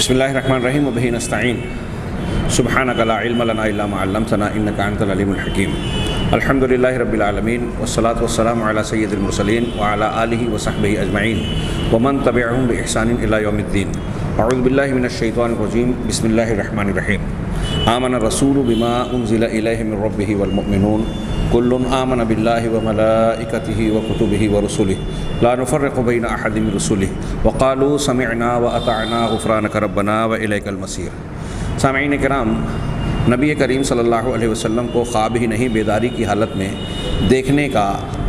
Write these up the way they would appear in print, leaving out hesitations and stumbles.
بسم اللہ الرحمن الرحیم وبہ نستعین سبحانک لا علم لنا الا ما علمتنا انک انت العلیم الحکیم الحمد للہ رب العالمین والصلاة والسلام علی سید المرسلین وعلی آلہ وصحبہ اجمعین ومن تبعہم بإحسان الی یوم الدین اعوذ باللہ من الشیطان الرجیم بسم اللہ الرحمن الرحیم آمن الرسول بما انزل الیہ من ربہ والمؤمنون کل آمن باللہ وملائکتہ وکتبہ ورسلہ لا نفرق بین احد من رسلہ وقالوا سمعنا واطعنا غفرانک ربنا والیک المصیر۔ سامعین کرام، نبی کریم صلی اللہ علیہ وسلم کو خواب ہی نہیں بیداری کی حالت میں دیکھنے کا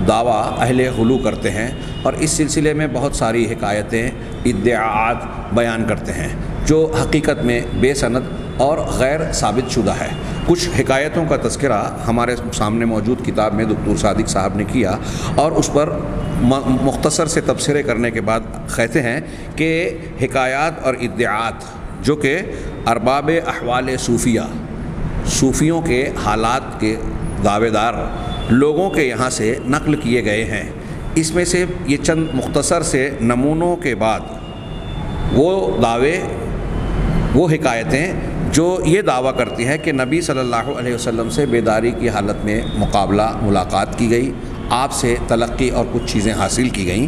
دعویٰ اہل غلو کرتے ہیں، اور اس سلسلے میں بہت ساری حکایتیں ادعاءات بیان کرتے ہیں جو حقیقت میں بے سند اور غیر ثابت شدہ ہے۔ کچھ حکایتوں کا تذکرہ ہمارے سامنے موجود کتاب میں دکتور صادق صاحب نے کیا، اور اس پر مختصر سے تبصرے کرنے کے بعد کہتے ہیں کہ حکایات اور ادعاءات جو کہ ارباب احوال صوفیوں کے حالات کے دعوے دار لوگوں کے یہاں سے نقل کیے گئے ہیں، اس میں سے یہ چند مختصر سے نمونوں کے بعد وہ دعوے، وہ حکایتیں جو یہ دعویٰ کرتی ہیں کہ نبی صلی اللہ علیہ وسلم سے بیداری کی حالت میں مقابلہ ملاقات کی گئی، آپ سے تلقی اور کچھ چیزیں حاصل کی گئیں،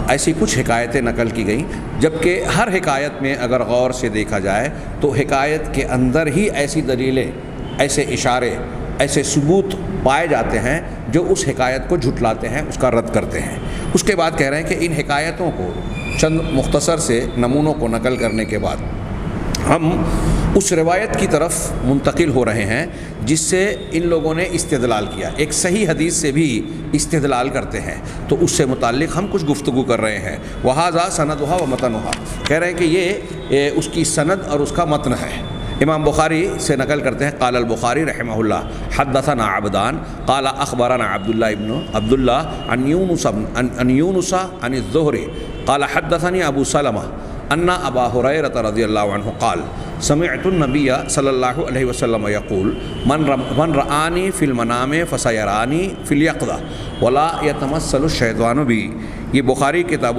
ایسی کچھ حکایتیں نقل کی گئیں، جبکہ ہر حکایت میں اگر غور سے دیکھا جائے تو حکایت کے اندر ہی ایسی دلیلیں، ایسے اشارے، ایسے ثبوت پائے جاتے ہیں جو اس حکایت کو جھٹلاتے ہیں، اس کا رد کرتے ہیں۔ اس کے بعد کہہ رہے ہیں کہ ان حکایتوں کو، چند مختصر سے نمونوں کو نقل کرنے کے بعد ہم اس روایت کی طرف منتقل ہو رہے ہیں جس سے ان لوگوں نے استدلال کیا۔ ایک صحیح حدیث سے بھی استدلال کرتے ہیں، تو اس سے متعلق ہم کچھ گفتگو کر رہے ہیں۔ وَهَذَا سَنَدُهَا وَمَتَنُهَا، کہہ رہے ہیں کہ یہ اس کی سند اور اس کا متن ہے۔ امام بخاری سے نقل کرتے ہیں، قال البخاری رحمہ اللہ حدثنا عبدان قال اخبرنا عبداللہ عن یونس عن الزہری قال حدثني ابو سلمہ ان ابا ہریرہ رضی اللہ عنہ قال سمعت النبی صلی اللہ علیہ وسلم یقول من رآنی فی المنام فسیرانی فی الیقظہ ولا یتمثل الشیطان بی۔ یہ بخاری کتاب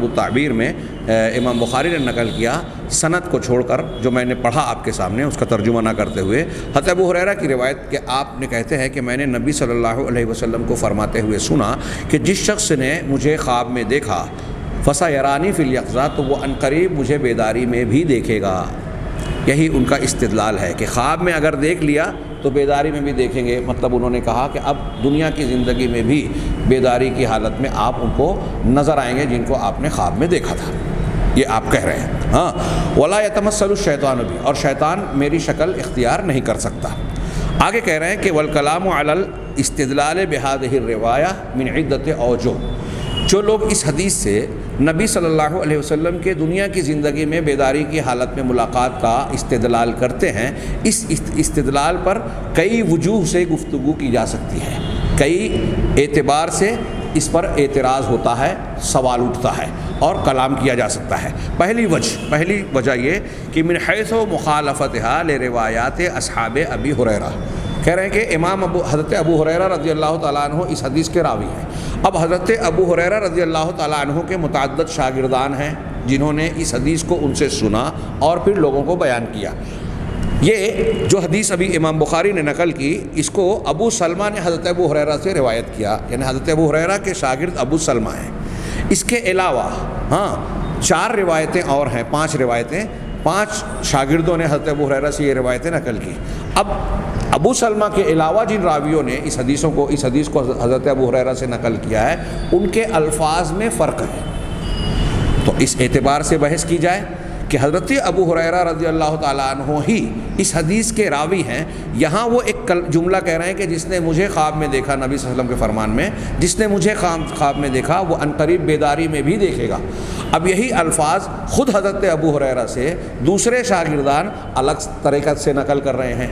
التعبیر میں امام بخاری نے نقل کیا، سند کو چھوڑ کر جو میں نے پڑھا آپ کے سامنے اس کا ترجمہ نہ کرتے ہوئے۔ حضرت ابو ہریرہ کی روایت کہ آپ نے کہتے ہیں کہ میں نے نبی صلی اللہ علیہ وسلم کو فرماتے ہوئے سنا کہ جس شخص نے مجھے خواب میں دیکھا فسیرانی فی الیقظہ، تو وہ عنقریب مجھے بیداری میں بھی دیکھے گا۔ یہی ان کا استدلال ہے کہ خواب میں اگر دیکھ لیا تو بیداری میں بھی دیکھیں گے۔ مطلب انہوں نے کہا کہ اب دنیا کی زندگی میں بھی بیداری کی حالت میں آپ ان کو نظر آئیں گے جن کو آپ نے خواب میں دیکھا تھا، یہ آپ کہہ رہے ہیں۔ ولا یتمثل الشیطان بھی، اور شیطان میری شکل اختیار نہیں کر سکتا۔ آگے کہہ رہے ہیں کہ والکلام علی الاستدلال بہذہ الروایہ من عدۃ اوجہ، جو لوگ اس حدیث سے نبی صلی اللہ علیہ وسلم کے دنیا کی زندگی میں بیداری کی حالت میں ملاقات کا استدلال کرتے ہیں، اس استدلال پر کئی وجوہ سے گفتگو کی جا سکتی ہے، کئی اعتبار سے اس پر اعتراض ہوتا ہے، سوال اٹھتا ہے اور کلام کیا جا سکتا ہے۔ پہلی وجہ یہ کہ من حیث مخالفتها لروایات اصحاب ابی ہریرہ، کہہ رہے ہیں کہ حضرت ابو ہریرہ رضی اللہ تعالیٰ عنہ اس حدیث کے راوی ہیں۔ اب حضرت ابو ہریرہ رضی اللہ تعالیٰ عنہ کے متعدد شاگردان ہیں جنہوں نے اس حدیث کو ان سے سنا اور پھر لوگوں کو بیان کیا۔ یہ جو حدیث ابھی امام بخاری نے نقل کی، اس کو ابو سلمہ نے حضرت ابو ہریرہ سے روایت کیا، یعنی حضرت ابو ہریرہ کے شاگرد ابو سلمہ ہیں۔ اس کے علاوہ 4 روایتیں اور ہیں، 5 روایتیں، 5 شاگردوں نے حضرت ابو ہریرہ سے یہ روایتیں نقل کی۔ اب ابو سلمہ کے علاوہ جن راویوں نے اس حدیث کو حضرت ابو ہریرہ سے نقل کیا ہے، ان کے الفاظ میں فرق ہے۔ تو اس اعتبار سے بحث کی جائے کہ حضرت ابو ہریرہ رضی اللہ تعالیٰ عنہ ہی اس حدیث کے راوی ہیں، یہاں وہ ایک جملہ کہہ رہے ہیں کہ جس نے مجھے خواب میں دیکھا، نبی صلی اللہ علیہ وسلم کے فرمان میں جس نے مجھے خواب میں دیکھا وہ عنقریب بیداری میں بھی دیکھے گا۔ اب یہی الفاظ خود حضرت ابو ہریرہ سے دوسرے شاگردان الگ طریقے سے نقل کر رہے ہیں۔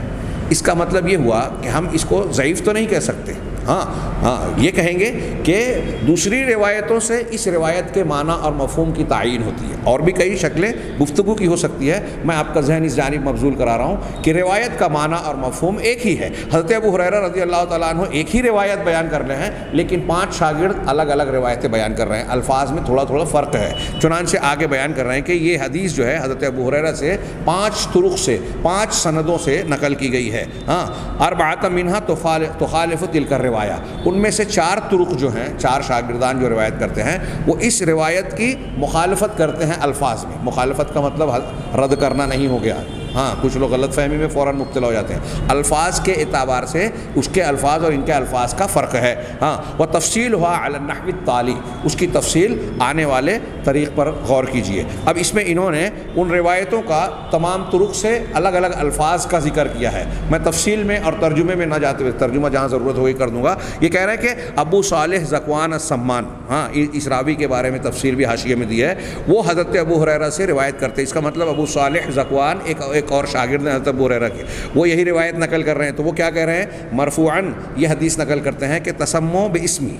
اس کا مطلب یہ ہوا کہ ہم اس کو ضعیف تو نہیں کہہ سکتے، یہ کہیں گے کہ دوسری روایتوں سے اس روایت کے معنی اور مفہوم کی تعین ہوتی ہے. اور بھی کئی شکلیں گفتگو کی ہو سکتی ہے، میں آپ کا ذہن اس جانب مبذول کرا رہا ہوں کہ روایت کا معنی اور مفہوم ایک ہی ہے. حضرت ابو ہریرہ رضی اللہ تعالیٰ عنہ ایک ہی روایت بیان کر رہے ہیں، لیکن 5 شاگرد الگ الگ روایتیں بیان کر رہے ہیں، الفاظ میں تھوڑا تھوڑا فرق ہے. چنانچہ آگے بیان کر رہے ہیں کہ یہ حدیث جو ہے حضرت ابو ہریرہ سے 5 طرق سے 5 سندوں سے نقل کی گئی ہے. اربعۃ منھا تخالف تلک الروایہ، ان میں سے 4 طرق جو ہیں، 4 شاگردان جو روایت کرتے ہیں وہ اس روایت کی مخالفت کرتے ہیں الفاظ میں. مخالفت کا مطلب رد کرنا نہیں ہو گیا. کچھ لوگ غلط فہمی میں فوراً مبتلا ہو جاتے ہیں. الفاظ کے اعتبار سے اس کے الفاظ اور ان کے الفاظ کا فرق ہے. وہ تفصیل ہوا علی النحو التالی، اس کی تفصیل آنے والے طریق پر غور کیجیے. اب اس میں انہوں نے ان روایتوں کا تمام طرق سے الگ الگ الفاظ کا ذکر کیا ہے. میں تفصیل میں اور ترجمے میں نہ جاتے ہوئے، ترجمہ جہاں ضرورت ہوگی کر دوں گا. یہ کہہ رہے ہیں کہ ابو صالح ذکوان السمان، اس راوی کے بارے میں تفصیل بھی حاشیے میں دی ہے، وہ حضرت ابو ہریرہ سے روایت کرتے ہیں. اس کا مطلب ابو صالح ذکوان ایک اور شاگرد ہیں حضرت ابو ہریرہ کے، وہ یہی روایت نقل کر رہے ہیں. تو وہ کیا کہہ رہے ہیں؟ مرفوعاً یہ حدیث نقل کرتے ہیں کہ تسمو باسمی،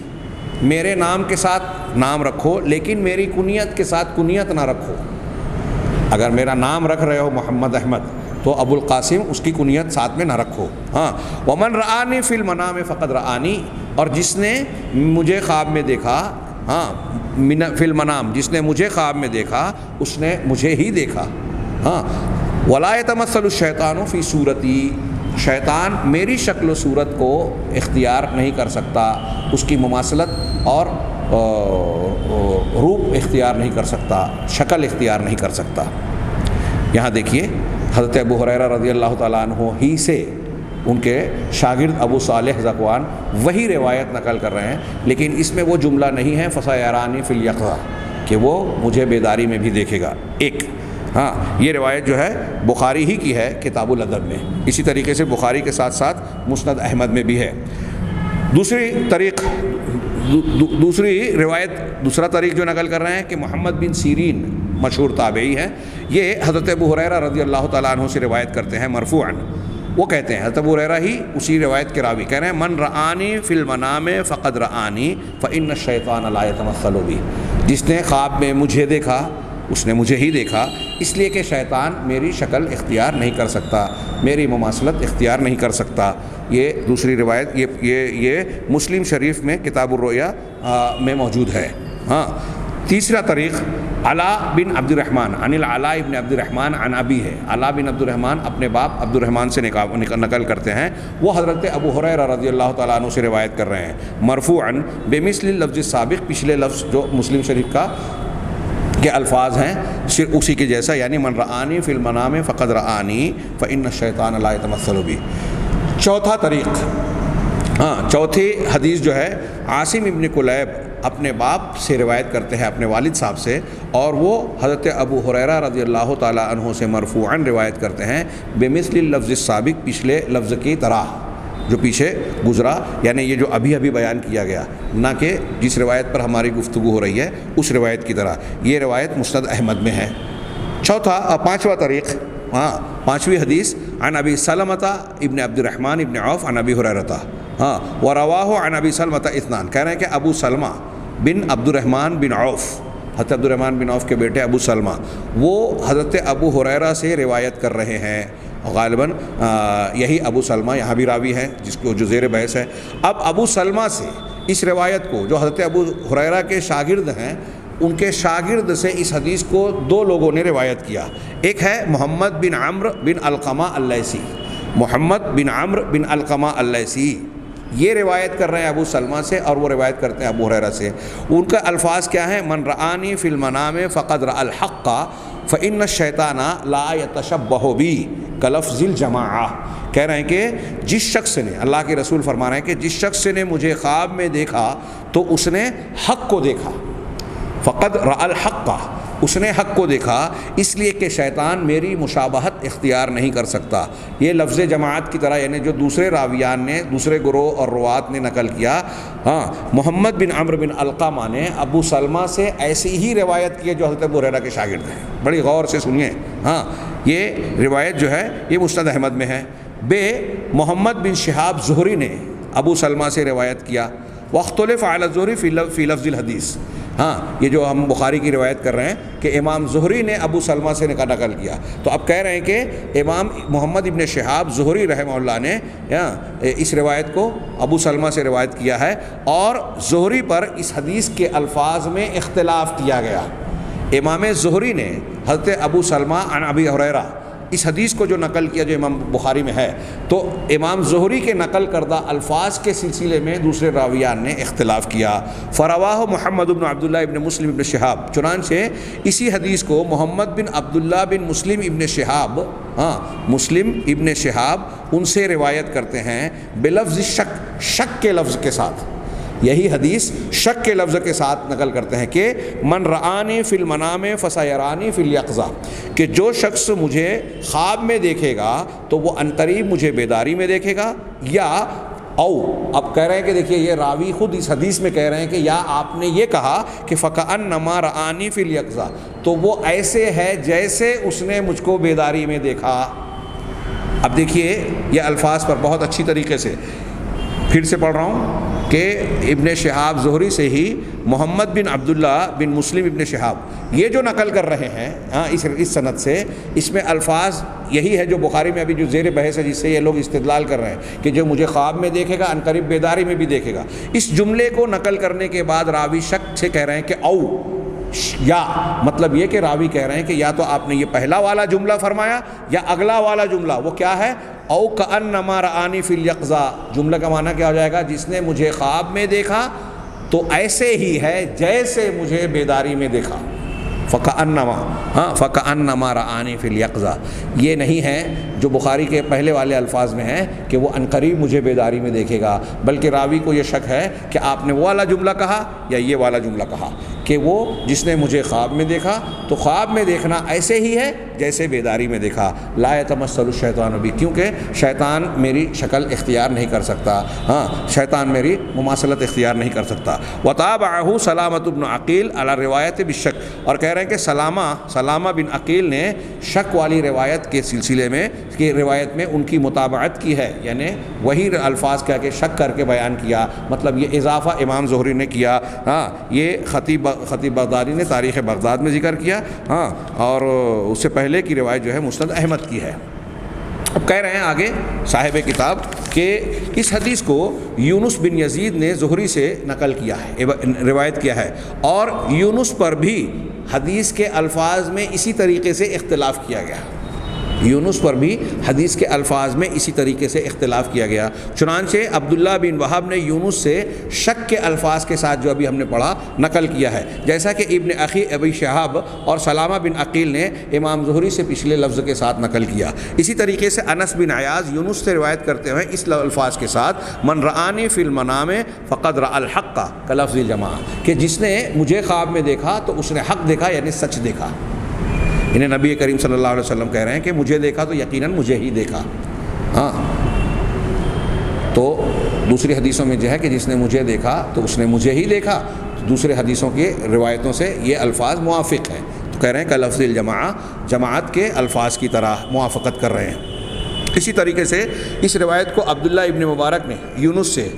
میرے نام کے ساتھ نام رکھو لیکن میری کنیت کے ساتھ کنیت نہ رکھو. اگر میرا نام رکھ رہے ہو محمد احمد تو ابو القاسم اس کی کنیت ساتھ میں نہ رکھو. ومن رآنی فی المنام فقد رآنی، اور جس نے مجھے خواب میں دیکھا، فی المنام، جس نے مجھے خواب میں دیکھا اس نے مجھے ہی دیکھا. ولا یتمثل الشیطان فی صورتی، شیطان میری شکل و صورت کو اختیار نہیں کر سکتا، اس کی مماثلت اور روپ اختیار نہیں کر سکتا، شکل اختیار نہیں کر سکتا. یہاں دیکھیے حضرت ابو ہریرہ رضی اللہ تعالیٰ عنہ ہی سے ان کے شاگرد ابو صالح ذکوان وہی روایت نقل کر رہے ہیں، لیکن اس میں وہ جملہ نہیں ہے فسیرانی فی الیقظہ کہ وہ مجھے بیداری میں بھی دیکھے گا. یہ روایت جو ہے بخاری ہی کی ہے کتاب الادب میں. اسی طریقے سے بخاری کے ساتھ ساتھ مسند احمد میں بھی ہے. دوسرا طریق جو نقل کر رہے ہیں کہ محمد بن سیرین مشہور تابعی ہیں، یہ حضرت ابو ہریرہ رضی اللہ تعالیٰ عنہ سے روایت کرتے ہیں مرفوعاً. وہ کہتے ہیں، حضرت ابو ہریرہ ہی اسی روایت کے راوی کہہ رہے ہیں، من رآنی فی المنام فقد رآنی فإن الشیطان لا یتمثل بی، جس نے خواب میں مجھے دیکھا اس نے مجھے ہی دیکھا، اس لیے کہ شیطان میری شکل اختیار نہیں کر سکتا، میری مماثلت اختیار نہیں کر سکتا. یہ دوسری روایت یہ مسلم شریف میں کتاب الرؤیا میں موجود ہے. تیسرا طریق علا بن عبد الرحمن عن العلاء بن عبد الرحمن عن ابی ہے. علا بن عبد الرحمن اپنے باپ عبد الرحمن سے نقل کرتے ہیں، وہ حضرت ابو ہریرہ رضی اللہ تعالیٰ عنہ سے روایت کر رہے ہیں مرفوعاً بمثل اللفظ السابق، پچھلے لفظ جو مسلم شریف کا کے الفاظ ہیں صرف اسی کے جیسا، یعنی من رآنی فی المنام فقد رآنی فإن الشیطان لا یتمثل بی. چوتھا طریق، چوتھی حدیث جو ہے عاصم ابن کلیب اپنے باپ سے روایت کرتے ہیں اپنے والد صاحب سے، اور وہ حضرت ابو ہریرہ رضی اللہ تعالیٰ عنہ سے مرفوعاً روایت کرتے ہیں بمثل اللفظ السابق، پچھلے لفظ کی طرح جو پیچھے گزرا، یعنی یہ جو ابھی بیان کیا گیا، نہ کہ جس روایت پر ہماری گفتگو ہو رہی ہے اس روایت کی طرح. یہ روایت مسند احمد میں ہے. پانچواں طریق، پانچویں حدیث عن ابی سلمۃ ابن عبد الرحمن ابن عوف عن ابی ہریرہ، ورواہ عن ابی سلمۃ اثنان، کہہ رہے ہیں کہ ابو سلمہ بن عبد الرحمن بن عوف، حضرت عبد الرحمن بن عوف کے بیٹے ابو سلمہ، وہ حضرت ابو ہریرہ سے روایت کر رہے ہیں. غالباً یہی ابو سلمہ یہاں بھی راوی ہے جس کو جو زیر بحث ہے. اب ابو سلمہ سے اس روایت کو، جو حضرت ابو ہریرہ کے شاگرد ہیں، ان کے شاگرد سے اس حدیث کو 2 لوگوں نے روایت کیا. ایک ہے محمد بن عمرو بن علقمہ اللیثی، محمد بن عمرو بن علقمہ اللیثی، یہ روایت کر رہے ہیں ابو سلمہ سے، اور وہ روایت کرتے ہیں ابو ہریرہ سے. ان کا الفاظ کیا ہیں؟ من رآنی فی المنام فقد رأى الحق فإن الشیطان لا یتشبہ بی کلفظ الجماعہ. کہہ رہے ہیں کہ جس شخص نے، اللہ کے رسول فرما رہے ہیں کہ جس شخص نے مجھے خواب میں دیکھا تو اس نے حق کو دیکھا، فقد رأى الحق، اس نے حق کو دیکھا، اس لیے کہ شیطان میری مشابہت اختیار نہیں کر سکتا. یہ لفظ جماعت کی طرح، یعنی جو دوسرے راویان نے، دوسرے گروہ اور روات نے نقل کیا. محمد بن عمرو بن علقمہ نے ابو سلمہ سے ایسی ہی روایت کی ہے جو حضرت ابو ہریرہ کے شاگرد ہیں. بڑی غور سے سنیے. یہ روایت جو ہے یہ مسند احمد میں ہے. محمد بن شہاب زہری نے ابو سلمہ سے روایت کیا. واختلف علی الزہری فی لفظ الحدیث. ہاں یہ جو ہم بخاری کی روایت کر رہے ہیں کہ امام زہری نے ابو سلمہ سے نقل کیا، تو اب کہہ رہے ہیں کہ امام محمد ابن شہاب زہری رحمہ اللہ نے اس روایت کو ابو سلمہ سے روایت کیا ہے، اور زہری پر اس حدیث کے الفاظ میں اختلاف کیا گیا. امام زہری نے حضرت ابو سلمہ عن ابی ہریرہ اس حدیث کو جو نقل کیا جو امام بخاری میں ہے، تو امام زہری کے نقل کردہ الفاظ کے سلسلے میں دوسرے راویان نے اختلاف کیا. فرواہ محمد بن عبداللہ ابن مسلم ابن شہاب، چنانچہ اسی حدیث کو محمد بن عبداللہ بن مسلم ابن شہاب، مسلم ابن شہاب ان سے روایت کرتے ہیں بلفظ شک، شک کے لفظ کے ساتھ. یہی حدیث شک کے لفظ کے ساتھ نقل کرتے ہیں کہ من رآنی فی المنام فسیرانی فی الیقظہ، کہ جو شخص مجھے خواب میں دیکھے گا تو وہ عنقریب مجھے بیداری میں دیکھے گا. یا او، اب کہہ رہے ہیں کہ دیکھیے یہ راوی خود اس حدیث میں کہہ رہے ہیں کہ یا آپ نے یہ کہا کہ فکأنما رآنی فی الیقظہ، تو وہ ایسے ہے جیسے اس نے مجھ کو بیداری میں دیکھا. اب دیکھیے یہ الفاظ پر بہت اچھی طریقے سے پھر سے پڑھ رہا ہوں کہ ابن شہاب زہری سے ہی محمد بن عبداللہ بن مسلم ابن شہاب یہ جو نقل کر رہے ہیں اس سند سے، اس میں الفاظ یہی ہے جو بخاری میں ابھی جو زیر بحث ہے، جس سے یہ لوگ استدلال کر رہے ہیں کہ جو مجھے خواب میں دیکھے گا عنقریب بیداری میں بھی دیکھے گا. اس جملے کو نقل کرنے کے بعد راوی شک سے کہہ رہے ہیں کہ او، یا مطلب یہ کہ راوی کہہ رہے ہیں کہ یا تو آپ نے یہ پہلا والا جملہ فرمایا یا اگلا والا جملہ، وہ کیا ہے؟ او کأنما رآنی فی الیقظہ. جملہ کا معنی کیا ہو جائے گا؟ جس نے مجھے خواب میں دیکھا تو ایسے ہی ہے جیسے مجھے بیداری میں دیکھا. فکأنما رآنی فی الیقظہ، یہ نہیں ہے جو بخاری کے پہلے والے الفاظ میں ہے کہ وہ عنقریب مجھے بیداری میں دیکھے گا، بلکہ راوی کو یہ شک ہے کہ آپ نے وہ والا جملہ کہا یا یہ والا جملہ کہا کہ وہ جس نے مجھے خواب میں دیکھا، تو خواب میں دیکھنا ایسے ہی ہے جیسے بیداری میں دیکھا. لا یتمثل الشیطان بی، کیونکہ شیطان میری شکل اختیار نہیں کر سکتا، شیطان میری مماثلت اختیار نہیں کر سکتا. وتابعہ سلامۃ بن عقیل علی روایت بالشک، اور کہہ رہے ہیں کہ سلامہ بن عقیل نے شک والی روایت کے سلسلے میں کہ روایت میں ان کی متابعت کی ہے، یعنی وہی الفاظ کیا کہ شک کر کے بیان کیا، مطلب یہ اضافہ امام زہری نے کیا. یہ خطیب بغدادی نے تاریخ بغداد میں ذکر کیا، اور اس سے پہلے کی روایت جو ہے مسند احمد کی ہے. اب کہہ رہے ہیں آگے صاحب کتاب کہ اس حدیث کو یونس بن یزید نے زہری سے نقل کیا ہے، روایت کیا ہے، اور یونس پر بھی حدیث کے الفاظ میں اسی طریقے سے اختلاف کیا گیا. یونس پر بھی حدیث کے الفاظ میں اسی طریقے سے اختلاف کیا گیا. چنانچہ عبداللہ بن وہب نے یونس سے شک کے الفاظ کے ساتھ جو ابھی ہم نے پڑھا نقل کیا ہے، جیسا کہ ابن اخی ابی شہاب اور سلامہ بن عقیل نے امام زہری سے پچھلے لفظ کے ساتھ نقل کیا. اسی طریقے سے انس بن عیاض یونس سے روایت کرتے ہوئے اس الفاظ کے ساتھ من رآنی فی المنام فقد رأى الحق کا لفظ الجماع، کہ جس نے مجھے خواب میں دیکھا تو اس نے حق دیکھا، یعنی سچ دیکھا. انہیں نبی کریم صلی اللہ علیہ وسلم کہہ رہے ہیں کہ مجھے دیکھا تو یقیناً مجھے ہی دیکھا. تو دوسری حدیثوں میں جو ہے کہ جس نے مجھے دیکھا تو اس نے مجھے ہی دیکھا، دوسرے حدیثوں کی روایتوں سے یہ الفاظ موافق ہیں. تو کہہ رہے ہیں کہ لفظ الجماع جماعت کے الفاظ کی طرح موافقت کر رہے ہیں. اسی طریقے سے اس روایت کو عبداللہ ابن مبارک نے یونس سے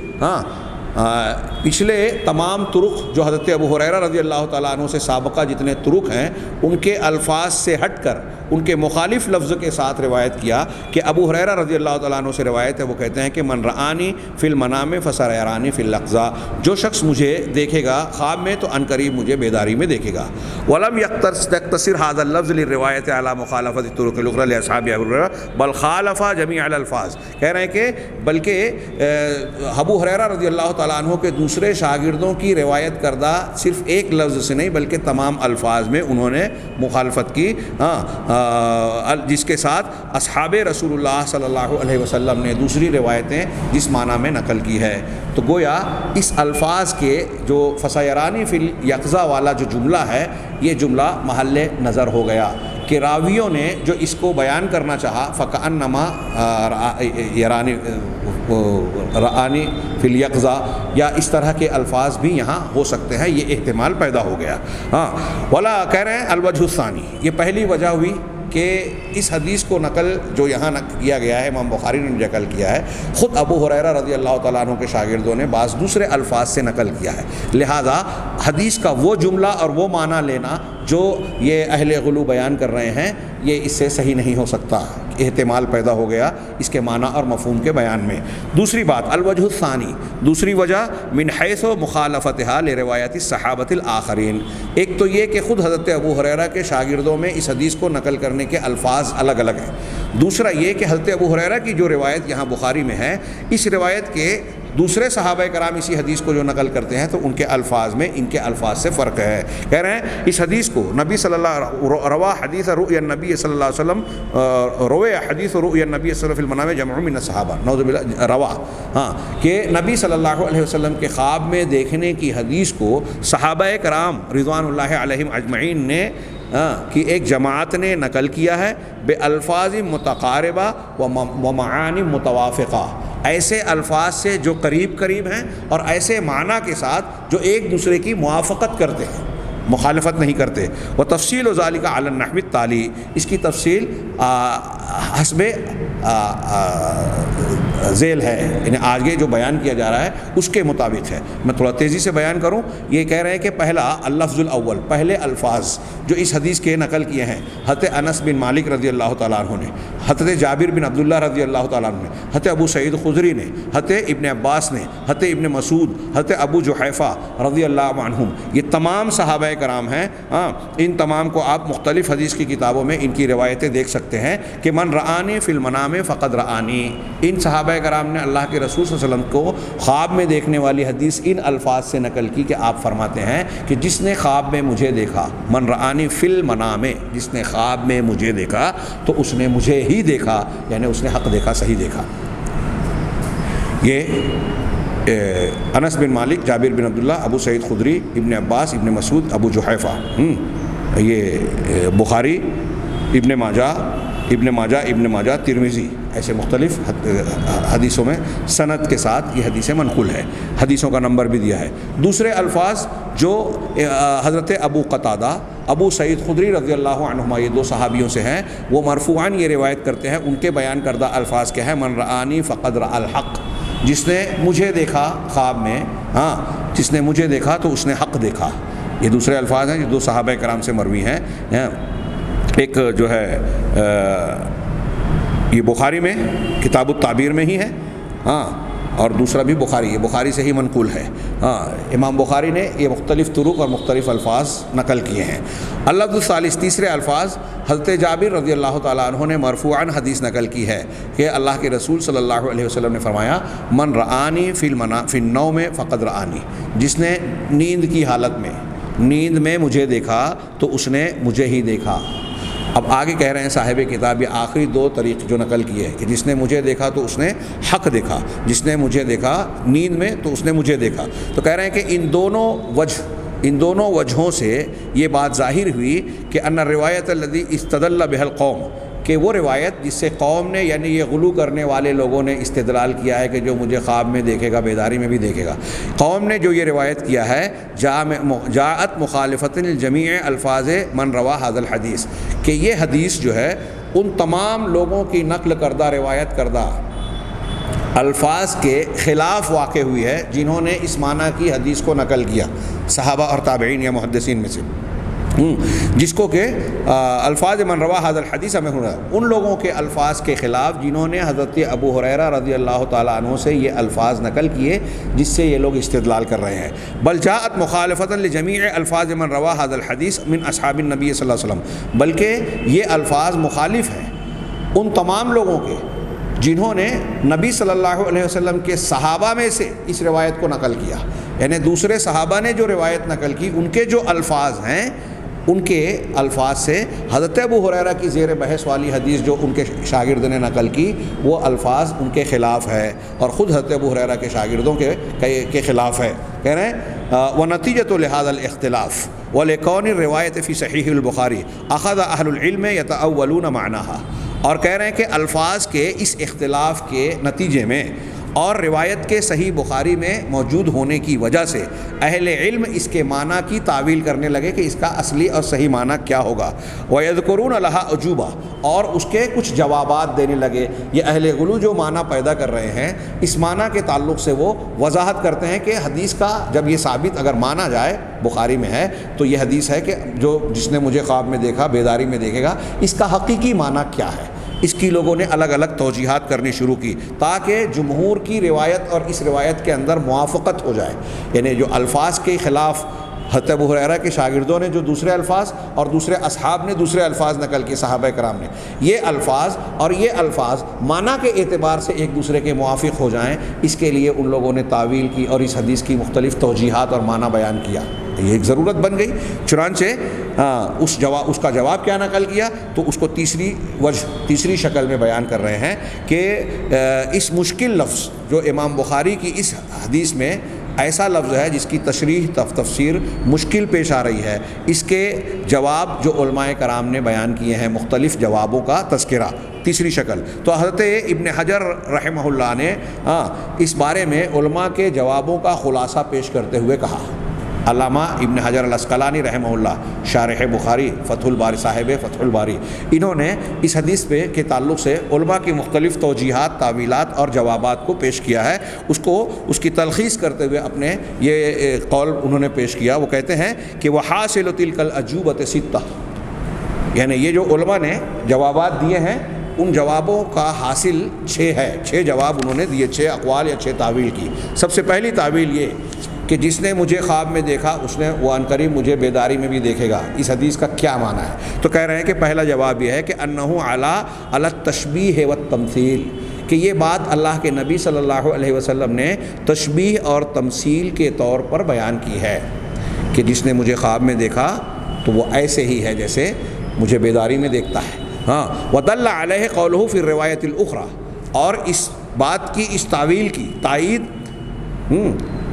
پچھلے تمام طرق جو حضرت ابو ہریرہ رضی اللہ تعالیٰ عنہ سے سابقہ جتنے طرق ہیں ان کے الفاظ سے ہٹ کر ان کے مخالف لفظ کے ساتھ روایت کیا کہ ابو ہریرہ رضی اللہ تعالیٰ عنہ سے روایت ہے، وہ کہتے ہیں کہ من رآنی فی المنام فسیرانی فی الیقظہ، جو شخص مجھے دیکھے گا خواب میں تو عنقریب مجھے بیداری میں دیکھے گا. ولم یقتصر هذا اللفظ للروایت علی مخالفت الطرق الاخرى لاصحاب ابی ہریرہ بل خالف جمیع الالفاظ. کہہ رہے ہیں کہ بلکہ ابو ہریرہ رضی اللہ تعالیٰ عنہ کے دوسرے شاگردوں کی روایت کردہ صرف ایک لفظ سے نہیں بلکہ تمام الفاظ میں انہوں نے مخالفت کی، جس کے ساتھ اصحاب رسول اللہ صلی اللہ علیہ وسلم نے دوسری روایتیں جس معنی میں نقل کی ہے. تو گویا اس الفاظ کے جو فسیرانی فی الیقظہ والا جو جملہ ہے یہ جملہ محل نظر ہو گیا کہ راویوں نے جو اس کو بیان کرنا چاہا فکأنما رآنی فی الیقظہ یا اس طرح کے الفاظ بھی یہاں ہو سکتے ہیں، یہ احتمال پیدا ہو گیا. ولا کہہ رہے ہیں الوجہ الثانی، یہ پہلی وجہ ہوئی کہ اس حدیث کو نقل جو یہاں کیا گیا ہے، امام بخاری نے نقل کیا ہے، خود ابو ہریرہ رضی اللہ تعالیٰ عنہ کے شاگردوں نے بعض دوسرے الفاظ سے نقل کیا ہے، لہذا حدیث کا وہ جملہ اور وہ معنی لینا جو یہ اہل غلو بیان کر رہے ہیں یہ اس سے صحیح نہیں ہو سکتا، احتمال پیدا ہو گیا اس کے معنی اور مفہوم کے بیان میں۔ دوسری بات، الوجہ الثانی، دوسری وجہ من حیث مخالفتها لروایات الصحابۃ الآخرین، ایک تو یہ کہ خود حضرت ابو ہریرہ کے شاگردوں میں اس حدیث کو نقل کرنے کے الفاظ الگ الگ ہیں، دوسرا یہ کہ حضرت ابو ہریرہ کی جو روایت یہاں بخاری میں ہے، اس روایت کے دوسرے صحابہ کرام اسی حدیث کو جو نقل کرتے ہیں تو ان کے الفاظ میں ان کے الفاظ سے فرق ہے۔ کہہ رہے ہیں اس حدیث کو نبی صلی اللہ روا حدیث رؤیا النبی صلی اللہ علیہ وسلم، روے حدیث رؤیا النبی صلی اللہ علیہ وسلم فی المنام جمع من الصحابہ، نعوذ باللہ، روا، کہ نبی صلی اللہ علیہ وسلم کے خواب میں دیکھنے کی حدیث کو صحابہ کرام رضوان اللہ علیہم اجمعین نے کہ ایک جماعت نے نقل کیا ہے بے الفاظ متقاربہ و معانی متوافقہ، ایسے الفاظ سے جو قریب قریب ہیں اور ایسے معنی کے ساتھ جو ایک دوسرے کی موافقت کرتے ہیں، مخالفت نہیں کرتے۔ وہ تفصیل و ذالک علی النحو التالی، اس کی تفصیل حسب ذیل ہے، یعنی آگے جو بیان کیا جا رہا ہے اس کے مطابق ہے۔ میں تھوڑا تیزی سے بیان کروں، یہ کہہ رہے ہیں کہ پہلا اللفظ الاول، پہلے الفاظ جو اس حدیث کے نقل کیے ہیں حضرت انس بن مالک رضی اللہ تعالیٰ عنہ نے، حضرت جابر بن عبداللہ رضی اللہ تعالیٰ عنہ نے، حضرت ابو سعید خدری نے، حضرت ابن عباس نے، حضرت ابن مسعود، حضرت ابو جحیفہ رضی اللہ عنہم، یہ تمام صحابہ کرام ہیں۔ ان تمام کو آپ مختلف حدیث کی کتابوں میں ان کی روایتیں دیکھ سکتے ہیں کہ من رآنی فی المنام فقد رآنی، ان صحابہ کرام نے اللہ کے رسول صلی اللہ علیہ وسلم کو خواب میں دیکھنے والی حدیث ان الفاظ سے نقل کی کہ آپ فرماتے ہیں کہ جس نے خواب میں مجھے دیکھا، من رآنی فی المنام، جس نے خواب میں مجھے دیکھا تو اس نے مجھے ہی دیکھا، یعنی اس نے حق دیکھا، صحیح دیکھا۔ یہ انس بن مالک، جابر بن عبداللہ، ابو سعید خدری، ابن عباس، ابن مسعود، ابو جحیفہ، یہ بخاری، ابن ماجہ، ترمذی، ایسے مختلف حدیثوں میں سند کے ساتھ یہ حدیثیں منقول ہے، حدیثوں کا نمبر بھی دیا ہے۔ دوسرے الفاظ جو حضرت ابو قتادہ، ابو سعید خدری رضی اللہ عنہما، یہ دو صحابیوں سے ہیں، وہ مرفوعاً یہ روایت کرتے ہیں، ان کے بیان کردہ الفاظ کیا ہے؟ من رآنی فقد رأى الحق، جس نے مجھے دیکھا خواب میں، جس نے مجھے دیکھا تو اس نے حق دیکھا۔ یہ دوسرے الفاظ ہیں جو دو صحابہ کرام سے مروی ہیں، ایک جو ہے یہ بخاری میں کتاب التعبیر میں ہی ہے، اور دوسرا بھی بخاری، یہ بخاری سے ہی منقول ہے۔ امام بخاری نے یہ مختلف طرق اور مختلف الفاظ نقل کیے ہیں۔ اللفظ الثالث، تیسرے الفاظ، حضرت جابر رضی اللہ تعالیٰ عنہ نے مرفوعاً حدیث نقل کی ہے کہ اللہ کے رسول صلی اللہ علیہ وسلم نے فرمایا من رآنی فی النوم فقد رآنی، جس نے نیند کی حالت میں، نیند میں مجھے دیکھا تو اس نے مجھے ہی دیکھا۔ اب آگے کہہ رہے ہیں صاحب کتاب یہ آخری دو طریق جو نقل کیے ہیں کہ جس نے مجھے دیکھا تو اس نے حق دیکھا، جس نے مجھے دیکھا نیند میں تو اس نے مجھے دیکھا۔ تو کہہ رہے ہیں کہ ان دونوں وجہوں سے یہ بات ظاہر ہوئی کہ ان روایت الذی استدل بها القوم، کہ وہ روایت جس سے قوم نے، یعنی یہ غلو کرنے والے لوگوں نے استدلال کیا ہے کہ جو مجھے خواب میں دیکھے گا بیداری میں بھی دیکھے گا، قوم نے جو یہ روایت کیا ہے جاءت مخالفۃ الجمیع الفاظ من روا ھذا الحدیث، کہ یہ حدیث جو ہے ان تمام لوگوں کی نقل کردہ، روایت کردہ الفاظ کے خلاف واقع ہوئی ہے جنہوں نے اس معنی کی حدیث کو نقل کیا، صحابہ اور تابعین یا محدثین میں سے، جس کو کہ الفاظ من روا ھذا الحدیث میں ہونا، ان لوگوں کے الفاظ کے خلاف جنہوں نے حضرت ابو ہریرہ رضی اللہ تعالیٰ عنہ سے یہ الفاظ نقل کیے جس سے یہ لوگ استدلال کر رہے ہیں۔ بل جاءت مخالفۃ لجمیع الفاظ من روا ھذا الحدیث من اصحاب النبی صلی اللہ علیہ وسلم، بلکہ یہ الفاظ مخالف ہیں ان تمام لوگوں کے جنہوں نے نبی صلی اللہ علیہ وسلم کے صحابہ میں سے اس روایت کو نقل کیا، یعنی دوسرے صحابہ نے جو روایت نقل کی ان کے جو الفاظ ہیں، ان کے الفاظ سے حضرت ابو ہریرہ کی زیر بحث والی حدیث جو ان کے شاگرد نے نقل کی وہ الفاظ ان کے خلاف ہے، اور خود حضرت ابو ہریرہ کے شاگردوں کے خلاف ہے۔ کہہ رہے ہیں وَنَتِيجَةُ لِهَذَا الْاخْتِلَافِ وَلِكَوْنِ الرِّوَایَةِ فِي صحیح البخاری أَخَذَ أَهْلُ الْعِلْمِ يَتَأَوَّلُونَ مَعْنَاهَا، اور کہہ رہے ہیں کہ الفاظ کے اس اختلاف کے نتیجے میں اور روایت کے صحیح بخاری میں موجود ہونے کی وجہ سے اہل علم اس کے معنی کی تعویل کرنے لگے کہ اس کا اصلی اور صحیح معنی کیا ہوگا۔ وَيَذْكُرُونَ لَهَا عُجُوبًا، اور اس کے کچھ جوابات دینے لگے۔ یہ اہل غلو جو معنی پیدا کر رہے ہیں، اس معنی کے تعلق سے وہ وضاحت کرتے ہیں کہ حدیث کا جب یہ ثابت اگر مانا جائے، بخاری میں ہے تو یہ حدیث ہے کہ جس نے مجھے خواب میں دیکھا بیداری میں دیکھے گا، اس کا حقیقی معنی کیا ہے۔ اس کی لوگوں نے الگ الگ توجیحات کرنی شروع کی تاکہ جمہور کی روایت اور اس روایت کے اندر موافقت ہو جائے، یعنی جو الفاظ کے خلاف حضرت ابو ہریرہ کے شاگردوں نے جو دوسرے الفاظ اور دوسرے اصحاب نے دوسرے الفاظ نقل کیے، صحابہ کرام نے، یہ الفاظ اور یہ الفاظ معنی کے اعتبار سے ایک دوسرے کے موافق ہو جائیں، اس کے لیے ان لوگوں نے تعویل کی اور اس حدیث کی مختلف توجیحات اور معنی بیان کیا۔ یہ ایک ضرورت بن گئی، چنانچہ اس کا جواب کیا نقل کیا تو اس کو تیسری شکل میں بیان کر رہے ہیں کہ اس مشکل لفظ جو امام بخاری کی اس حدیث میں ایسا لفظ ہے جس کی تشریح تفسیر مشکل پیش آ رہی ہے، اس کے جواب جو علماء کرام نے بیان کیے ہیں، مختلف جوابوں کا تذکرہ، تیسری شکل۔ تو حضرت ابن حجر رحمہ اللہ نے اس بارے میں علماء کے جوابوں کا خلاصہ پیش کرتے ہوئے کہا، علامہ ابن حجر العسقلانی رحمہ اللہ، شارح بخاری، فتح الباری، صاحب فتح الباری، انہوں نے اس حدیث کے تعلق سے علماء کی مختلف توجیحات، تعویلات اور جوابات کو پیش کیا ہے۔ اس کی تلخیص کرتے ہوئے اپنے یہ قول انہوں نے پیش کیا، وہ کہتے ہیں کہ وحاصل تلک العجوبۃ ستہ، یعنی یہ جو علماء نے جوابات دیے ہیں ان جوابوں کا حاصل 6 ہے، 6 جواب انہوں نے دیے، 6 اقوال یا 6 تعویل کی۔ سب سے پہلی تعویل یہ کہ جس نے مجھے خواب میں دیکھا اس نے وہ عنقریب مجھے بیداری میں بھی دیکھے گا، اس حدیث کا کیا معنی ہے؟ تو کہہ رہے ہیں کہ پہلا جواب یہ ہے کہ انہ علی التشبیہ والتمثیل، کہ یہ بات اللہ کے نبی صلی اللہ علیہ وسلم نے تشبیہ اور تمثیل کے طور پر بیان کی ہے کہ جس نے مجھے خواب میں دیکھا تو وہ ایسے ہی ہے جیسے مجھے بیداری میں دیکھتا ہے۔ وَدَلَّ عَلَيْهِ قَوْلُهُ فِي الرِّوَایَةِ الْأُخْرَى، اور اس بات کی، اس تعویل کی تائید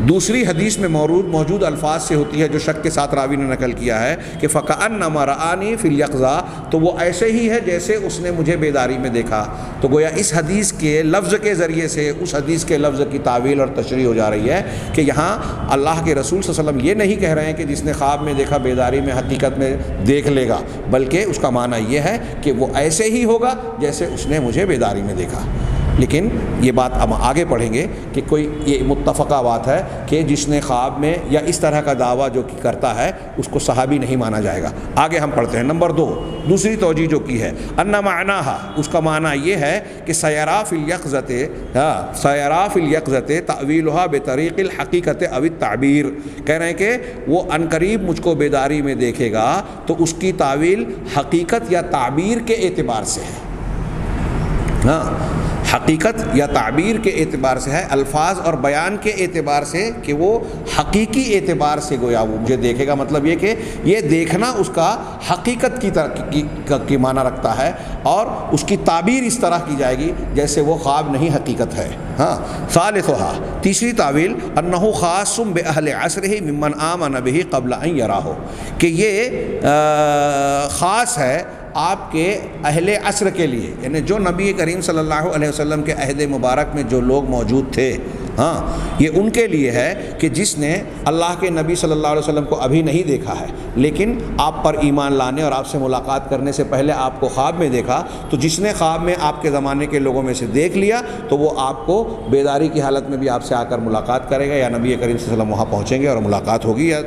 دوسری حدیث میں موجود الفاظ سے ہوتی ہے جو شک کے ساتھ راوی نے نقل کیا ہے کہ فَكَأَنَّمَا رَآنِي فِي الْيَقْظَةِ، تو وہ ایسے ہی ہے جیسے اس نے مجھے بیداری میں دیکھا۔ تو گویا اس حدیث کے لفظ کے ذریعے سے اس حدیث کے لفظ کی تعویل اور تشریح ہو جا رہی ہے کہ یہاں اللہ کے رسول صلی اللہ علیہ وسلم یہ نہیں کہہ رہے ہیں کہ جس نے خواب میں دیکھا بیداری میں حقیقت میں دیکھ لے گا، بلکہ اس کا معنی یہ ہے کہ وہ ایسے ہی ہوگا جیسے اس نے مجھے بیداری میں دیکھا۔ لیکن یہ بات ہم آگے پڑھیں گے کہ کوئی یہ متفقہ بات ہے کہ جس نے خواب میں یا اس طرح کا دعویٰ جو کرتا ہے اس کو صحابی نہیں مانا جائے گا۔ آگے ہم پڑھتے ہیں نمبر 2، دوسری توجیہ جو کی ہے، ان معناہا، اس کا معنی یہ ہے کہ سیرا فی الیقظۃ تأویلھا بطریق الحقیقت او التعبیر، کہہ رہے ہیں کہ وہ عنقریب مجھ کو بیداری میں دیکھے گا تو اس کی تعویل حقیقت یا تعبیر کے اعتبار سے ہے، حقیقت یا تعبیر کے اعتبار سے ہے، الفاظ اور بیان کے اعتبار سے کہ وہ حقیقی اعتبار سے گویا وہ مجھے دیکھے گا، مطلب یہ کہ یہ دیکھنا اس کا حقیقت کی معنی رکھتا ہے اور اس کی تعبیر اس طرح کی جائے گی جیسے وہ خواب نہیں حقیقت ہے۔ ثالثھا، تیسری تعویل، انہ خاص باہل عصرہ ممن آمن بہ قبل ان یراہ، کہ یہ خاص ہے آپ کے اہل عصر کے لیے، یعنی جو نبی کریم صلی اللہ علیہ وسلم کے عہد مبارک میں جو لوگ موجود تھے، یہ ان کے لیے ہے کہ جس نے اللہ کے نبی صلی اللہ علیہ وسلم کو ابھی نہیں دیکھا ہے لیکن آپ پر ایمان لانے اور آپ سے ملاقات کرنے سے پہلے آپ کو خواب میں دیکھا، تو جس نے خواب میں آپ کے زمانے کے لوگوں میں سے دیکھ لیا تو وہ آپ کو بیداری کی حالت میں بھی آپ سے آ کر ملاقات کرے گا، یا نبی کریم صلی اللہ علیہ وسلم وہاں پہنچیں گے اور ملاقات ہوگی یا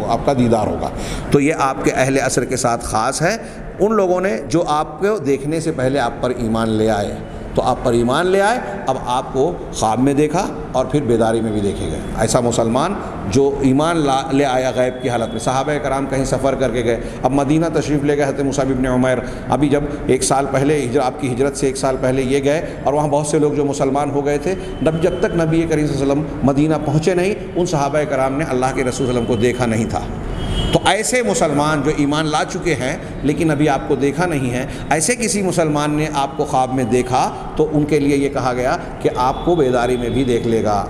آپ کا دیدار ہوگا۔ تو یہ آپ کے اہل عصر کے ساتھ خاص ہے، ان لوگوں نے جو آپ کو دیکھنے سے پہلے آپ پر ایمان لے آئے، تو آپ پر ایمان لے آئے، اب آپ کو خواب میں دیکھا اور پھر بیداری میں بھی دیکھے گئے۔ ایسا مسلمان جو ایمان لے آیا غیب کی حالت میں، صحابہ کرام کہیں سفر کر کے گئے، اب مدینہ تشریف لے گئے حضرت مصعب بن عمیر، ابھی جب 1 سال پہلے آپ کی ہجرت سے 1 سال پہلے یہ گئے اور وہاں بہت سے لوگ جو مسلمان ہو گئے تھے، جب تک نبی کریم صلی اللہ علیہ وسلم مدینہ پہنچے نہیں، ان صحابہ کرام نے اللہ کے رسول صلی اللہ علیہ وسلم کو دیکھا نہیں تھا۔ تو ایسے مسلمان جو ایمان لا چکے ہیں لیکن ابھی آپ کو دیکھا نہیں ہے، ایسے کسی مسلمان نے آپ کو خواب میں دیکھا تو ان کے لیے یہ کہا گیا کہ آپ کو بیداری میں بھی دیکھ لے گا۔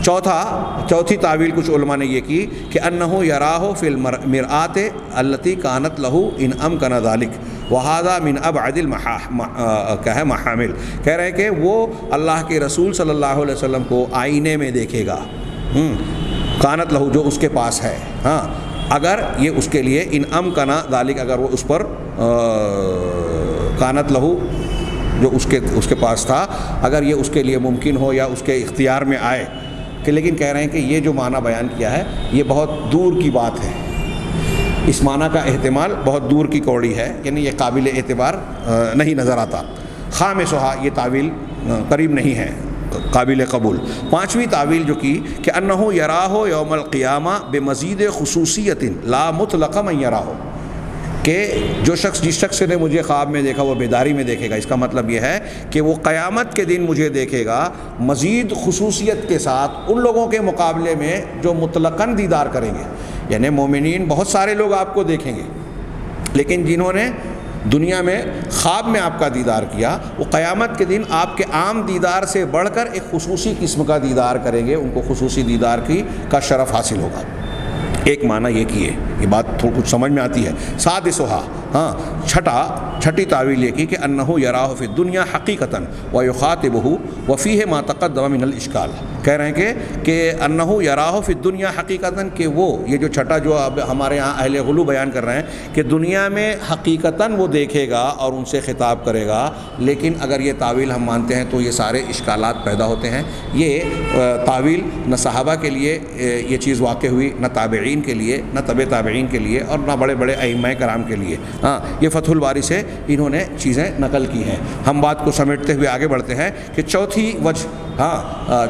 چوتھی تعویل کچھ علماء نے یہ کی کہ انہ یراہ فی المرآۃ التی کانت لہ ان امکن ذلک، وہذا من ابعد المحامل، کہہ رہے ہیں کہ وہ اللہ کے رسول صلی اللہ علیہ وسلم کو آئینے میں دیکھے گا، کانت لہو جو اس کے پاس ہے، ہاں اگر یہ اس کے لیے ان امکنا ذالک، اگر وہ اس پر کانت لہو جو اس کے پاس تھا، اگر یہ اس کے لیے ممکن ہو یا اس کے اختیار میں آئے، کہ لیکن کہہ رہے ہیں کہ یہ جو معنی بیان کیا ہے یہ بہت دور کی بات ہے، اس معنی کا احتمال بہت دور کی کوڑی ہے، یعنی یہ قابل اعتبار نہیں نظر آتا۔ خامسہا، یہ تعویل قریب نہیں ہے قابل قبول۔ پانچویں تعویل جو کی کہ انہ یراہ یوم القیامہ بمزید خصوصیت لا مطلق من یراہ، کہ جو شخص جس شخص نے مجھے خواب میں دیکھا وہ بیداری میں دیکھے گا، اس کا مطلب یہ ہے کہ وہ قیامت کے دن مجھے دیکھے گا مزید خصوصیت کے ساتھ ان لوگوں کے مقابلے میں جو مطلقاً دیدار کریں گے، یعنی مومنین بہت سارے لوگ آپ کو دیکھیں گے، لیکن جنہوں نے دنیا میں خواب میں آپ کا دیدار کیا وہ قیامت کے دن آپ کے عام دیدار سے بڑھ کر ایک خصوصی قسم کا دیدار کریں گے، ان کو خصوصی دیدار کا شرف حاصل ہوگا۔ ایک معنی یہ کی ہے، یہ بات تھوڑا کچھ سمجھ میں آتی ہے۔ سادسہا، چھٹی تعویل یہ کی کہ انہ یراہ فی الدنیا حقیقتاً ویخاطبہ وفیہ ما تقدم من الاشکال، کہہ رہے ہیں کہ انہ یراہ فی الدنیا حقیقتاً، کہ وہ یہ جو چھٹا جو اب ہمارے یہاں اہل غلو بیان کر رہے ہیں کہ دنیا میں حقیقتاً وہ دیکھے گا اور ان سے خطاب کرے گا، لیکن اگر یہ تعویل ہم مانتے ہیں تو یہ سارے اشکالات پیدا ہوتے ہیں۔ یہ تعویل نہ صحابہ کے لیے یہ چیز واقع ہوئی، نہ تابعین کے لیے، نہ تبع تابعین کے لیے، اور نہ بڑے بڑے ائمہ کرام کے لیے۔ یہ فتح الباری سے انہوں نے چیزیں نقل کی ہیں۔ ہم بات کو سمیٹتے ہوئے آگے بڑھتے ہیں کہ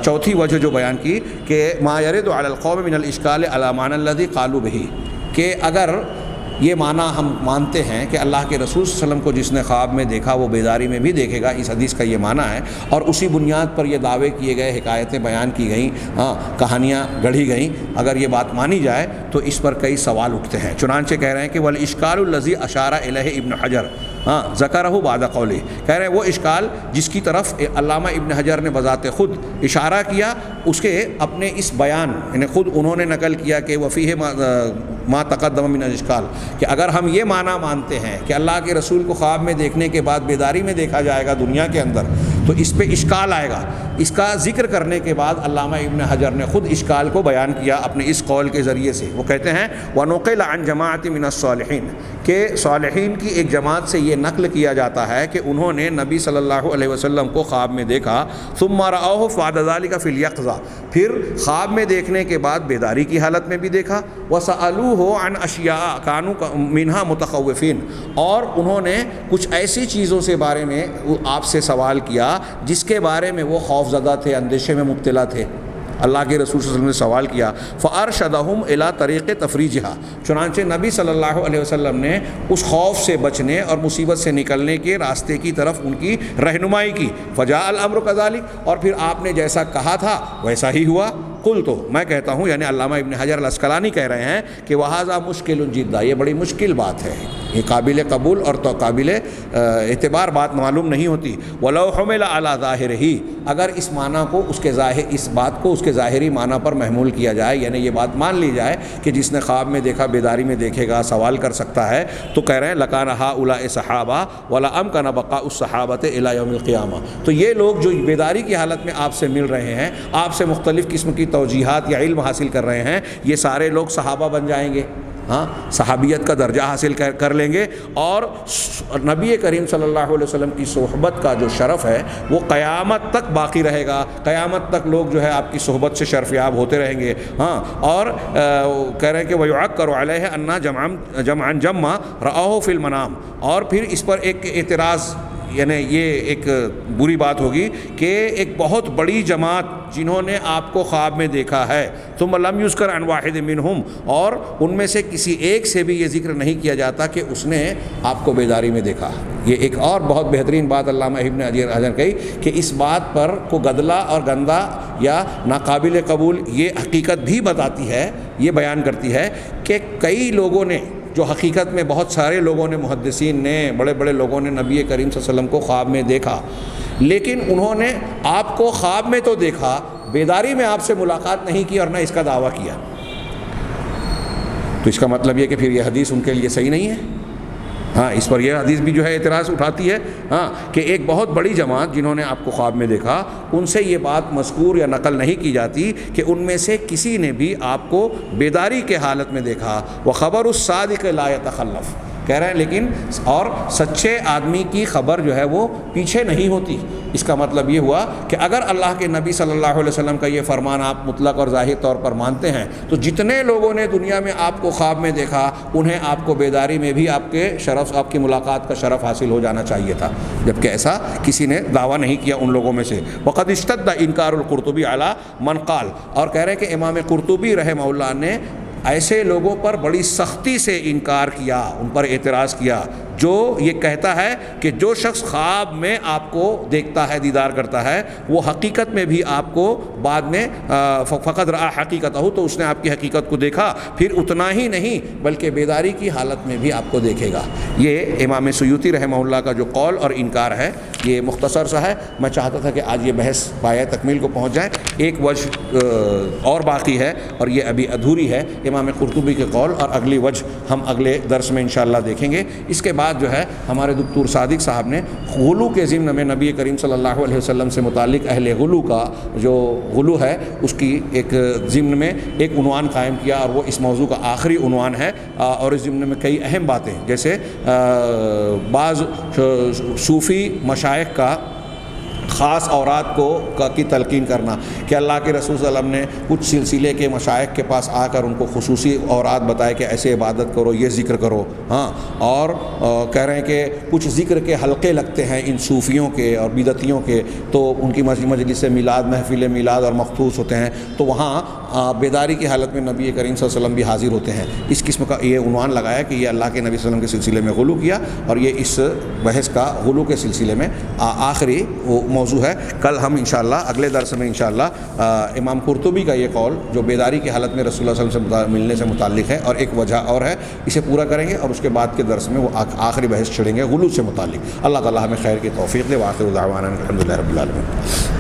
چوتھی وجہ جو بیان کی کہ ما یرد علی القوم من الاشکال علی معنی الذی قالوا بہ، کہ اگر یہ معنی ہم مانتے ہیں کہ اللہ کے رسول صلی اللہ علیہ وسلم کو جس نے خواب میں دیکھا وہ بیداری میں بھی دیکھے گا، اس حدیث کا یہ معنی ہے، اور اسی بنیاد پر یہ دعوے کیے گئے، حکایتیں بیان کی گئیں، کہانیاں گڑھی گئیں، اگر یہ بات مانی جائے تو اس پر کئی سوال اٹھتے ہیں۔ چنانچہ کہہ رہے ہیں کہ والاشکال الذی اشار الیہ ابن حجر ذکرہ بعد قولی، کہہ رہے ہیں وہ اشکال جس کی طرف علامہ ابن حجر نے بذات خود اشارہ کیا، اس کے اپنے اس بیان، یعنی خود انہوں نے نقل کیا کہ وفیہ ما تقدم من الاشکال، کہ اگر ہم یہ معنی مانتے ہیں کہ اللہ کے رسول کو خواب میں دیکھنے کے بعد بیداری میں دیکھا جائے گا دنیا کے اندر، تو اس پہ اشکال آئے گا۔ اس کا ذکر کرنے کے بعد علامہ ابن حجر نے خود اشکال کو بیان کیا اپنے اس قول کے ذریعے سے۔ وہ کہتے ہیں وَنُقِلَ عَنْ جَمَاعَةٍ مِنَ الصَّالِحِينَ، کہ صالحین کی ایک جماعت سے یہ نقل کیا جاتا ہے کہ انہوں نے نبی صلی اللہ علیہ وسلم کو خواب میں دیکھا، ثُمَّ رَأَوْهُ بَعْدَ ذَلِكَ فِي الْيَقْظَةِ، پھر خواب میں دیکھنے کے بعد بیداری کی حالت میں بھی دیکھا، وَسَأَلُوهُ عَنْ أَشْيَاءَ كَانُوا مِنْهَا مُتَخَوِّفِينَ، اور انہوں نے کچھ ایسی چیزوں سے بارے میں آپ سے سوال کیا جس کے بارے میں وہ خوف زدہ تھے، اندیشے میں مبتلا تھے۔ اللہ کے رسول صلی اللہ علیہ وسلم نے سوال کیا، فَأَرْشَدَهُمْ إِلَىٰ طَرِيقِ تَفْرِيجِهَا، چنانچہ نبی صلی اللہ علیہ وسلم نے اس خوف سے بچنے اور مصیبت سے نکلنے کے راستے کی طرف ان کی رہنمائی کی۔ فَجَاءَ الْأَمْرُ كَذَلِكَ، اور پھر آپ نے جیسا کہا تھا ویسا ہی ہوا۔ قلت، میں کہتا ہوں، یعنی علامہ ابن حجر العسقلانی کہہ رہے ہیں کہ وَهَذَا مُشْكِلٌ جِدًّا، یہ بڑی مشکل بات ہے، یہ قابل قبول اور تو قابل اعتبار بات معلوم نہیں ہوتی۔ وَلَوْ حُمِلَ عَلَىٰ ظَاهِرِهِ، اگر اس معنی کو اس بات کو اس کے ظاہری معنی پر محمول کیا جائے، یعنی یہ بات مان لی جائے کہ جس نے خواب میں دیکھا بیداری میں دیکھے گا، سوال کر سکتا ہے، تو کہہ رہے ہیں لَكَانَ هَٰؤُلَاءِ صَحَابَةٌ وَلَأَمْكَنَ بَقَاءُ الصَّحَابَةِ إِلَىٰ يَوْمِ الْقِيَامَةِ، تو یہ لوگ جو بیداری کی حالت میں آپ سے مل رہے ہیں، آپ سے مختلف قسم کی توجیحات یا علم حاصل کر رہے ہیں، یہ سارے لوگ صحابہ بن جائیں گے، صحابیت کا درجہ حاصل کر لیں گے، اور نبی کریم صلی اللہ علیہ وسلم کی صحبت کا جو شرف ہے وہ قیامت تک باقی رہے گا، قیامت تک لوگ جو ہے آپ کی صحبت سے شرف یاب ہوتے رہیں گے۔ اور کہہ رہے ہیں کہ وَيُعَكَّرُ عَلَيْهِ أَنَّ جَمْعًا جَمَّا رَآهُ فِي الْمَنَامِ، اور پھر اس پر ایک اعتراض، یعنی یہ ایک بری بات ہوگی کہ ایک بہت بڑی جماعت جنہوں نے آپ کو خواب میں دیکھا ہے، ثم لم یذکر عن واحد منہم، اور ان میں سے کسی ایک سے بھی یہ ذکر نہیں کیا جاتا کہ اس نے آپ کو بیداری میں دیکھا۔ یہ ایک اور بہت بہترین بات علامہ ابن حجر کہی کہ اس بات پر کو گدلا اور گندا یا ناقابل قبول یہ حقیقت بھی بتاتی ہے، یہ بیان کرتی ہے کہ کئی لوگوں نے، جو حقیقت میں بہت سارے لوگوں نے، محدثین نے، بڑے بڑے لوگوں نے نبی کریم صلی اللہ علیہ وسلم کو خواب میں دیکھا، لیکن انہوں نے آپ کو خواب میں تو دیکھا، بیداری میں آپ سے ملاقات نہیں کی اور نہ اس کا دعویٰ کیا۔ تو اس کا مطلب یہ کہ پھر یہ حدیث ان کے لیے صحیح نہیں ہے، ہاں اس پر یہ حدیث بھی جو ہے اعتراض اٹھاتی ہے ہاں کہ ایک بہت بڑی جماعت جنہوں نے آپ کو خواب میں دیکھا ان سے یہ بات مذکور یا نقل نہیں کی جاتی کہ ان میں سے کسی نے بھی آپ کو بیداری کے حالت میں دیکھا. وخبر الصادق لا يتخلف کہہ رہے ہیں لیکن اور سچے آدمی کی خبر جو ہے وہ پیچھے نہیں ہوتی. اس کا مطلب یہ ہوا کہ اگر اللہ کے نبی صلی اللہ علیہ وسلم کا یہ فرمان آپ مطلق اور ظاہر طور پر مانتے ہیں تو جتنے لوگوں نے دنیا میں آپ کو خواب میں دیکھا انہیں آپ کو بیداری میں بھی آپ کے شرف آپ کی ملاقات کا شرف حاصل ہو جانا چاہیے تھا، جبکہ ایسا کسی نے دعویٰ نہیں کیا ان لوگوں میں سے. وقد اشتد انکار القرطبی علی من قال اور کہہ رہے ہیں کہ امام قرطبی رحمہ اللہ نے ایسے لوگوں پر بڑی سختی سے انکار کیا، ان پر اعتراض کیا جو یہ کہتا ہے کہ جو شخص خواب میں آپ کو دیکھتا ہے دیدار کرتا ہے وہ حقیقت میں بھی آپ کو بعد میں فقط رأى حقیقت ہو تو اس نے آپ کی حقیقت کو دیکھا، پھر اتنا ہی نہیں بلکہ بیداری کی حالت میں بھی آپ کو دیکھے گا. یہ امام سیوطی رحمہ اللہ کا جو قول اور انکار ہے یہ مختصر سا ہے. میں چاہتا تھا کہ آج یہ بحث پایہ تکمیل کو پہنچ جائے. ایک وجہ اور باقی ہے اور یہ ابھی ادھوری ہے امام قرطبی کے قول، اور اگلی وجہ ہم اگلے درس میں انشاءاللہ دیکھیں گے. اس کے بعد جو ہے ہمارے دکتور صادق صاحب نے غلو کے ضمن میں نبی کریم صلی اللہ علیہ وسلم سے متعلق اہل غلو کا جو غلو ہے اس کی ایک ضمن میں ایک عنوان قائم کیا، اور وہ اس موضوع کا آخری عنوان ہے. اور اس ضمن میں کئی اہم باتیں جیسے بعض صوفی مشائخ کا خاص اوراد کی تلقین کرنا کہ اللہ کے رسول صلی اللہ علیہ وسلم نے کچھ سلسلے کے مشائخ کے پاس آ کر ان کو خصوصی اوراد بتائے کہ ایسے عبادت کرو، یہ ذکر کرو. ہاں اور کہہ رہے ہیں کہ کچھ ذکر کے حلقے لگتے ہیں ان صوفیوں کے اور بدعتیوں کے، تو ان کی مجلس میلاد محفل میلاد اور مخصوص ہوتے ہیں تو وہاں بیداری کی حالت میں نبی کریم صلی اللہ علیہ وسلم بھی حاضر ہوتے ہیں. اس قسم کا یہ عنوان لگایا کہ یہ اللہ کے نبی صلی اللہ علیہ وسلم کے سلسلے میں غلو کیا، اور یہ اس بحث کا غلو کے سلسلے میں آخری موضوع ہے. کل ہم انشاءاللہ اگلے درس میں انشاءاللہ امام قرطبی کا یہ قول جو بیداری کی حالت میں رسول اللہ صلی اللہ علیہ وسلم سے ملنے سے متعلق ہے اور ایک وجہ اور ہے اسے پورا کریں گے، اور اس کے بعد کے درس میں وہ آخری بحث چھڑیں گے غلو سے متعلق. اللہ تعالی ہمیں خیر کی توفیق دے. وآخر دعوانا الحمدللہ رب العالمین.